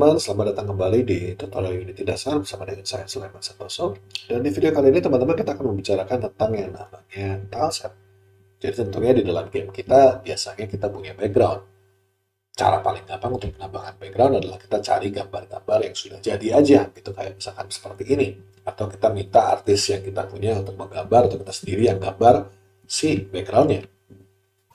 teman-teman, selamat datang kembali di tutorial Unity Dasar bersama dengan saya Sulaiman Santoso. Dan di video kali ini teman-teman kita akan membicarakan tentang yang namanya tileset. Jadi tentunya di dalam game kita biasanya kita punya background. Cara paling gampang untuk menambahkan background adalah kita cari gambar-gambar yang sudah jadi aja, gitu kayak misalkan seperti ini. Atau kita minta artis yang kita punya untuk menggambar, atau kita sendiri yang gambar si backgroundnya.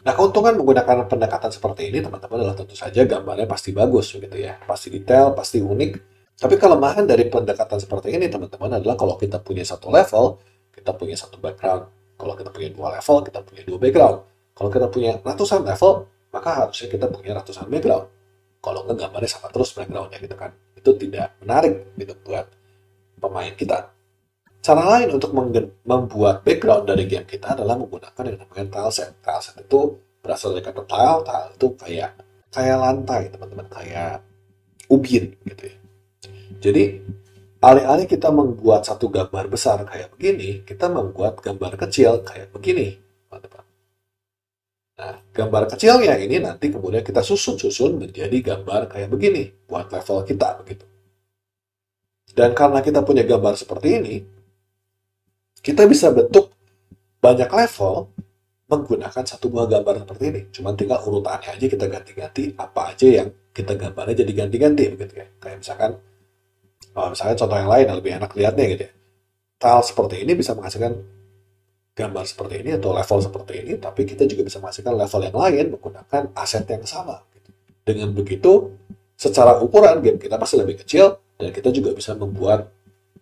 Nah, keuntungan menggunakan pendekatan seperti ini, teman-teman, adalah tentu saja gambarnya pasti bagus, begitu ya. Pasti detail, pasti unik. Tapi kelemahan dari pendekatan seperti ini, teman-teman, adalah kalau kita punya satu level, kita punya satu background. Kalau kita punya dua level, kita punya dua background. Kalau kita punya ratusan level, maka harusnya kita punya ratusan background. Kalau nggak gambarnya sama terus backgroundnya, gitu kan. Itu tidak menarik, gitu, buat pemain kita. Cara lain untuk membuat background dari game kita adalah menggunakan yang namanya tileset. Tileset itu berasal dari kata tile, tile itu kayak lantai, teman-teman, kayak ubin gitu ya. Jadi alih-alih kita membuat satu gambar besar kayak begini, kita membuat gambar kecil kayak begini, teman-teman. Nah, gambar kecilnya ini nanti kemudian kita susun-susun menjadi gambar kayak begini buat level kita begitu. Dan karena kita punya gambar seperti ini, kita bisa bentuk banyak level menggunakan satu buah gambar seperti ini. Cuma tinggal urutannya aja kita ganti-ganti, apa aja yang kita gambarnya jadi ganti-ganti begitu ya. Kayak misalnya contoh yang lain yang lebih enak lihatnya gitu ya. Tile seperti ini bisa menghasilkan gambar seperti ini atau level seperti ini, tapi kita juga bisa menghasilkan level yang lain menggunakan aset yang sama. Gitu. Dengan begitu, secara ukuran game kita pasti lebih kecil dan kita juga bisa membuat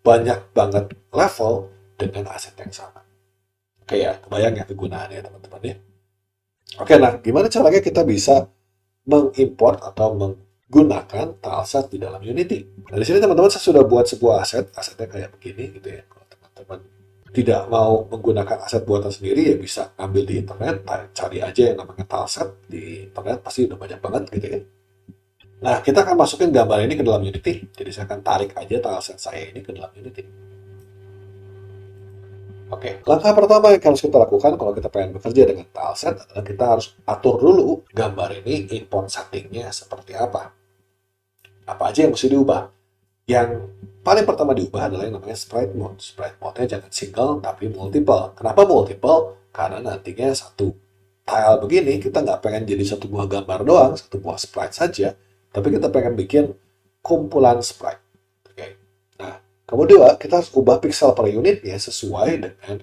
banyak banget level dengan aset yang sama. Oke ya, kebayang ya kegunaannya teman-teman ya. Oke, nah gimana caranya kita bisa mengimport atau menggunakan tileset di dalam Unity? Nah, di sini teman-teman saya sudah buat sebuah asetnya kayak begini gitu ya. Kalau teman-teman tidak mau menggunakan aset buatan sendiri ya bisa ambil di internet, cari aja yang namanya tileset di internet, pasti udah banyak banget gitu ya. Nah, kita akan masukin gambar ini ke dalam Unity. Jadi saya akan tarik aja tileset saya ini ke dalam Unity. Oke, langkah pertama yang harus kita lakukan kalau kita pengen bekerja dengan tileset adalah kita harus atur dulu gambar ini import settingnya seperti apa. Apa aja yang mesti diubah. Yang paling pertama diubah adalah yang namanya sprite mode. Sprite mode-nya jangan single tapi multiple. Kenapa multiple? Karena nantinya satu tile begini kita nggak pengen jadi satu buah gambar doang, satu buah sprite saja, tapi kita pengen bikin kumpulan sprite. Oke. Nah, kemudian kita harus ubah pixel per unitnya sesuai dengan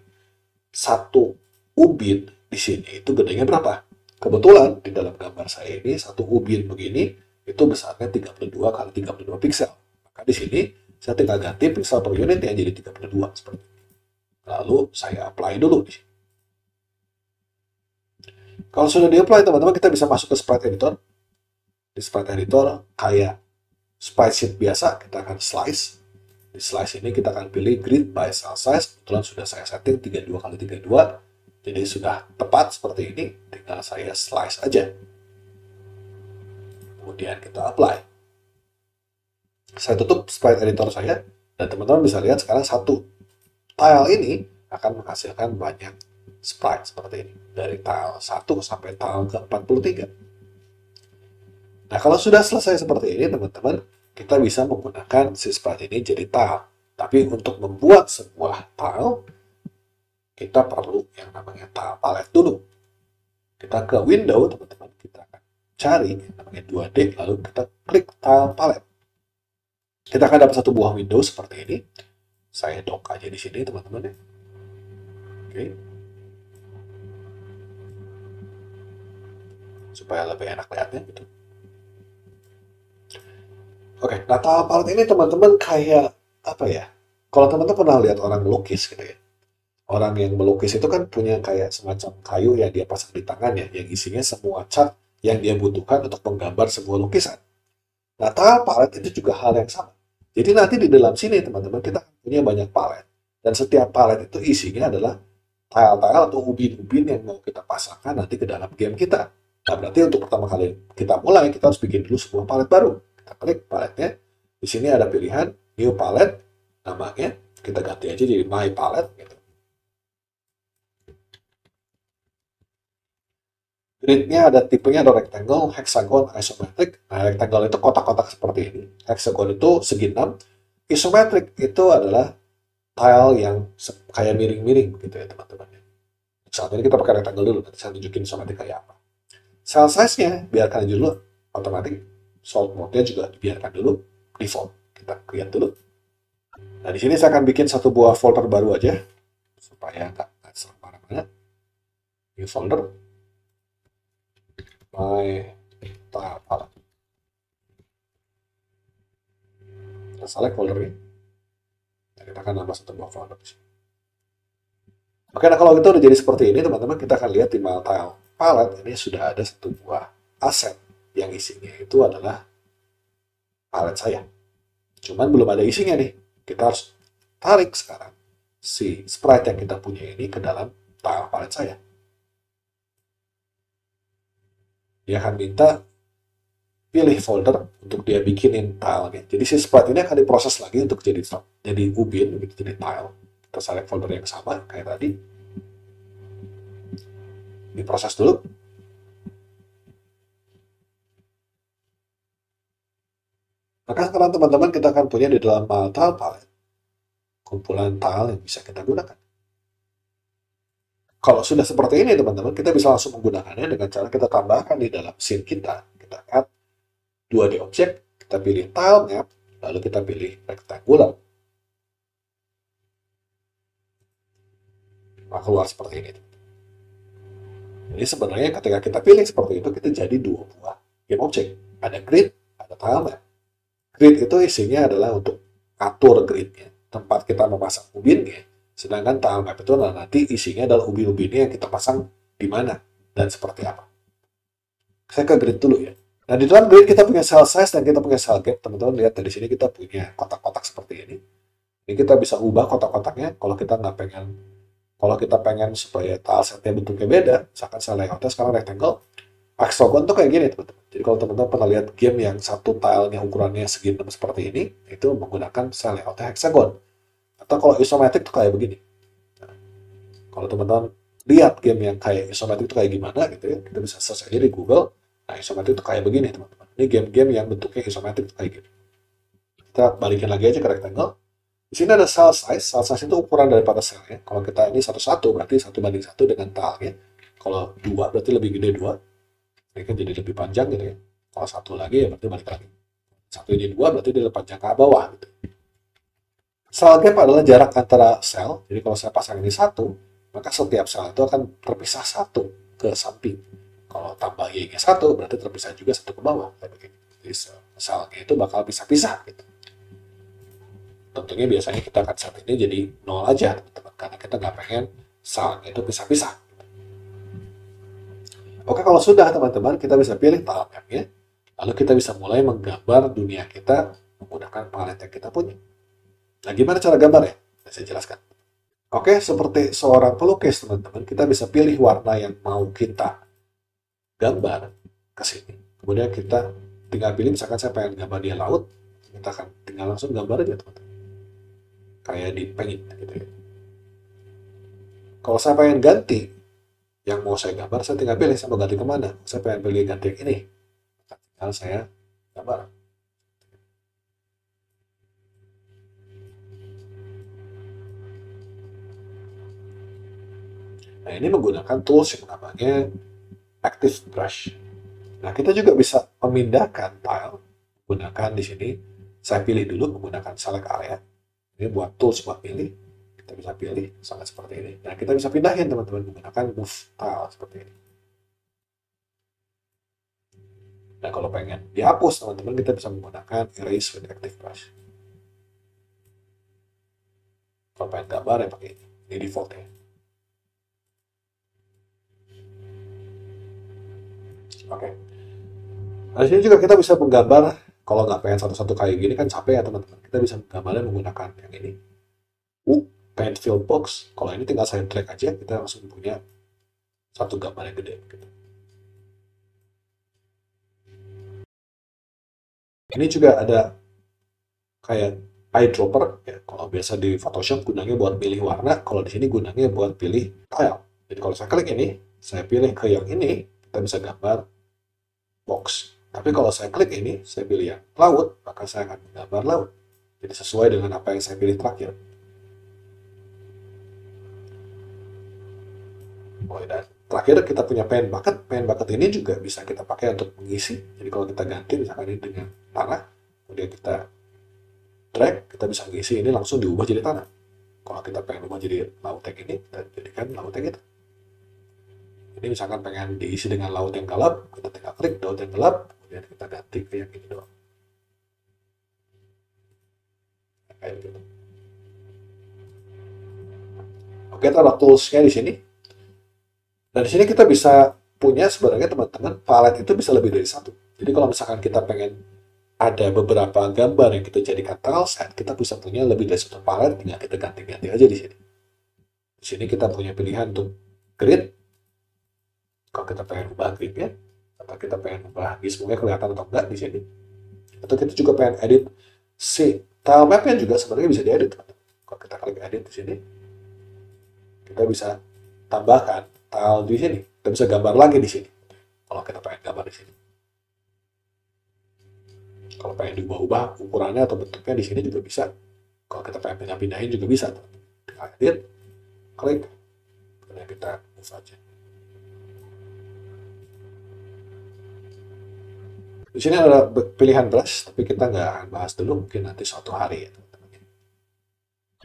satu ubin di sini itu gedenya berapa. Kebetulan di dalam gambar saya ini satu ubin begini itu besarnya 32 kali 32 pixel. Maka di sini saya tinggal ganti pixel per unit yang jadi 32 seperti ini. Lalu saya apply dulu di sini. Kalau sudah di-apply teman-teman kita bisa masuk ke sprite editor. Di sprite editor kayak sprite sheet biasa kita akan slice. Di slice ini kita akan pilih grid by cell size. Kebetulan sudah saya setting 32 kali 32. Jadi sudah tepat seperti ini. Tinggal saya slice aja. Kemudian kita apply. Saya tutup sprite editor saya. Dan teman-teman bisa lihat sekarang satu tile ini akan menghasilkan banyak sprite seperti ini. Dari tile 1 sampai tile ke 43. Nah, kalau sudah selesai seperti ini, teman-teman, kita bisa menggunakan si sprite ini jadi tile. Tapi untuk membuat sebuah tile, kita perlu yang namanya tile palette dulu. Kita ke window, teman-teman. Kita akan cari yang namanya 2D, lalu kita klik tile palette. Kita akan dapat satu buah window seperti ini. Saya dock aja di sini, teman-teman ya. Oke. Supaya lebih enak lihatnya gitu. Oke, nah tile palette ini teman-teman kayak apa ya? Kalau teman-teman pernah lihat orang melukis gitu ya. Orang yang melukis itu kan punya kayak semacam kayu yang dia pasang di tangannya, yang isinya semua cat yang dia butuhkan untuk menggambar sebuah lukisan. Nah, tile palette itu juga hal yang sama. Jadi nanti di dalam sini teman-teman kita punya banyak palette. Dan setiap palette itu isinya adalah tile-tile atau ubin-ubin yang mau kita pasangkan nanti ke dalam game kita. Nah, berarti untuk pertama kali kita mulai, kita harus bikin dulu sebuah palette baru. Kita klik palette-nya. Di sini ada pilihan New Palette. Namanya kita ganti aja jadi My Palette. Gitu. Gridnya ada tipenya, ada rectangle, hexagon, isometric. Nah, rectangle itu kotak-kotak seperti ini. Hexagon itu segi 6. Isometric itu adalah tile yang kayak miring-miring gitu ya teman-teman. Saat ini kita pakai rectangle dulu, nanti saya tunjukin isometric kayak apa. Cell size-nya biarkan aja dulu otomatis. Sort mode-nya juga dibiarkan dulu default. Kita create dulu. Nah, di sini saya akan bikin satu buah folder baru aja supaya nggak serang mana-mana. New folder. My tile palette. Kita select folder ini. Dan kita akan nambah satu buah folder di sini. Oke, nah kalau kita udah jadi seperti ini, teman-teman, kita akan lihat di My Tile Palette ini sudah ada satu buah aset yang isinya itu adalah palette saya. Cuman belum ada isinya nih. Kita harus tarik sekarang si sprite yang kita punya ini ke dalam tile palette saya. Dia akan minta pilih folder untuk dia bikinin tilenya. Jadi si sprite ini akan diproses lagi untuk jadi ubin, gitu, jadi tile. Kita select folder yang sama kayak tadi. Diproses dulu. Maka sekarang teman-teman kita akan punya di dalam tile palette kumpulan tile yang bisa kita gunakan. Kalau sudah seperti ini teman-teman, kita bisa langsung menggunakannya dengan cara kita tambahkan di dalam scene kita. Kita add 2D object, kita pilih tile map, lalu kita pilih rectangular. Maka keluar seperti ini. Jadi sebenarnya ketika kita pilih seperti itu, kita jadi dua buah game object. Ada grid, ada tile map. Grid itu isinya adalah untuk atur gridnya, tempat kita memasang ubinnya. Sedangkan tile map itu adalah nanti isinya adalah ubin-ubinnya yang kita pasang di mana dan seperti apa. Saya ke grid dulu ya. Nah, di dalam grid kita punya cell size dan kita punya cell gap. Teman-teman lihat dari sini kita punya kotak-kotak seperti ini. Ini kita bisa ubah kotak-kotaknya kalau kita nggak pengen. Kalau kita pengen supaya tile setnya bentuknya beda, misalkan saya layoutnya sekarang rectangle, hexagon tuh kayak gini teman-teman. Jadi kalau teman-teman pernah lihat game yang satu tilenya ukurannya segi 6 seperti ini, itu menggunakan cell layoutnya hexagon. Atau kalau isometric tuh kayak begini. Nah, kalau teman-teman lihat game yang kayak isometric itu kayak gimana gitu ya, kita bisa search aja di Google. Nah, isometric itu kayak begini teman-teman. Ini game-game yang bentuknya isometric itu kayak gini. Kita balikin lagi aja ke rectangle. Di sini ada cell size itu ukuran daripada cell-nya. Kalau kita ini 1:1, berarti 1:1 dengan tile-nya. Kalau 2, berarti lebih gede 2. Ini kan jadi lebih panjang gitu ya. Kalau 1 lagi, ya berarti balik lagi. 1 ini 2, berarti dia lebih panjang ke bawah. Gitu. Cell gap adalah jarak antara sel. Jadi kalau saya pasang ini 1, maka setiap sel itu akan terpisah 1 ke samping. Kalau tambah Y-nya 1, berarti terpisah juga 1 ke bawah. Jadi selnya itu bakal pisah-pisah gitu. Tentunya biasanya kita akan set ini jadi 0 aja teman-teman, karena kita nggak pengen selnya itu pisah-pisah. Oke, kalau sudah teman-teman, kita bisa pilih tile map-nya, lalu kita bisa mulai menggambar dunia kita menggunakan palette yang kita punya. Nah, gimana cara gambar ya? Saya jelaskan. Oke, seperti seorang pelukis teman-teman, kita bisa pilih warna yang mau kita gambar ke sini. Kemudian kita tinggal pilih, misalkan saya pengen gambar dia laut, kita akan tinggal langsung gambar aja teman-teman. Kayak di paint gitu ya. Kalau saya pengen ganti yang mau saya gambar, saya tinggal pilih saya mau ganti kemana. Saya pengen pilih ganti yang ini, tinggal saya gambar. Nah, ini menggunakan tools yang namanya Active Brush. Nah, kita juga bisa memindahkan tile menggunakan di sini. Saya pilih dulu menggunakan select area. Ini buat tools buat pilih. Kita bisa pilih sangat seperti ini. Nah, kita bisa pindahin teman-teman menggunakan move tile seperti ini. Nah, kalau pengen dihapus teman-teman, kita bisa menggunakan erase with active brush. Kalau pengen gambar ya pakai ini. Ini defaultnya. Oke. Nah, di sini juga kita bisa menggambar. Kalau nggak pengen satu-satu kayak gini kan capek ya teman-teman. Kita bisa menggambarnya menggunakan yang ini. Paint fill box. Kalau ini tinggal saya drag aja, kita langsung punya satu gambar yang gede. Gitu. Ini juga ada kayak eyedropper. Ya, kalau biasa di Photoshop gunanya buat pilih warna, kalau di sini gunanya buat pilih tile. Jadi kalau saya klik ini, saya pilih ke yang ini, kita bisa gambar box. Tapi kalau saya klik ini, saya pilih yang laut, maka saya akan menggambar laut. Jadi sesuai dengan apa yang saya pilih terakhir. Oh, dan terakhir kita punya pen bucket. Pen bucket ini juga bisa kita pakai untuk mengisi. Jadi kalau kita ganti misalkan ini dengan tanah, kemudian kita drag, kita bisa mengisi ini langsung diubah jadi tanah. Kalau kita pengen ubah jadi laut yang ini, kita jadikan laut yang itu. Ini misalkan pengen diisi dengan laut yang gelap, kita tinggal klik laut yang gelap, kemudian kita ganti ke yang ini doang. Kayak gitu. Oke, taruh toolsnya di sini. Dan di sini kita bisa punya sebenarnya teman-teman, palet itu bisa lebih dari satu. Jadi kalau misalkan kita pengen ada beberapa gambar yang kita jadikan tileset, kita bisa punya lebih dari satu palet, tinggal kita ganti-ganti aja di sini. Di sini kita punya pilihan untuk grid. Kalau kita pengen ubah gridnya, atau kita pengen ubah gizmonya kelihatan atau enggak di sini. Atau kita juga pengen edit si tile mapnya juga sebenarnya bisa diedit. Kalau kita klik edit di sini, kita bisa tambahkan tile di sini. Kita bisa gambar lagi di sini. Kalau kita pengen gambar di sini. Kalau pengen diubah-ubah ukurannya atau bentuknya di sini juga bisa. Kalau kita pengen pindah-pindahin juga bisa. Tinggal edit, klik, kemudian kita move aja. Di sini ada pilihan brush, tapi kita nggak akan bahas dulu, mungkin nanti suatu hari ya teman-teman.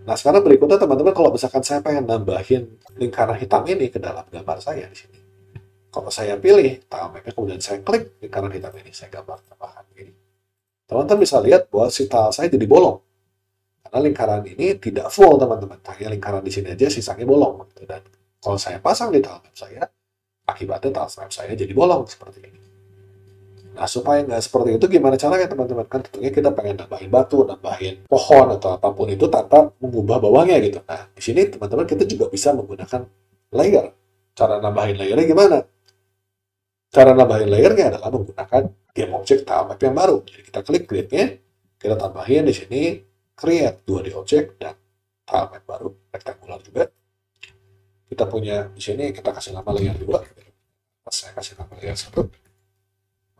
Nah sekarang berikutnya teman-teman, kalau misalkan saya pengen nambahin lingkaran hitam ini ke dalam gambar saya di sini. Kalau saya pilih tile mapnya, kemudian saya klik lingkaran hitam ini, saya gambar tambahan ini. Teman-teman bisa lihat bahwa si tile saya jadi bolong. Karena lingkaran ini tidak full teman-teman, hanya lingkaran di sini aja, sisanya bolong. Dan kalau saya pasang di tile map saya, akibatnya tile map saya jadi bolong seperti ini. Nah, supaya nggak seperti itu, gimana caranya teman-teman? Kan tentunya kita pengen nambahin batu, nambahin pohon, atau apapun itu tanpa mengubah bawahnya gitu. Nah, di sini teman-teman kita juga bisa menggunakan layer. Cara nambahin layernya gimana? Cara nambahin layernya adalah menggunakan game object tile map yang baru. Jadi kita klik gridnya, kita tambahin di sini create 2D object dan tile map baru, rectangular juga. Kita punya di sini, kita kasih nama layer 2. Saya kasih nama layer 1.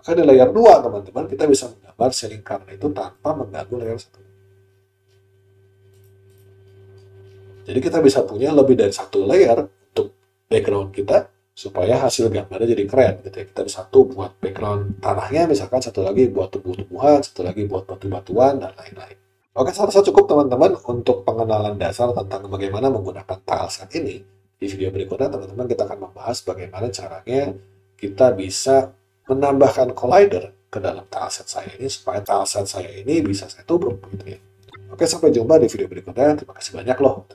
Maka di layer 2, teman-teman, kita bisa menggambar si lingkaran itu tanpa mengganggu layer 1. Jadi kita bisa punya lebih dari satu layer untuk background kita, supaya hasil gambarnya jadi keren. Gitu ya. Kita bisa satu buat background tanahnya, misalkan satu lagi buat tumbuh-tumbuhan, satu lagi buat batu-batuan, dan lain-lain. Oke, saya rasa cukup teman-teman untuk pengenalan dasar tentang bagaimana menggunakan tileset ini. Di video berikutnya, teman-teman, kita akan membahas bagaimana caranya kita bisa menambahkan collider ke dalam tileset saya ini supaya tileset saya ini bisa saya tubruk gitu ya. Oke, sampai jumpa di video berikutnya. Terima kasih banyak loh.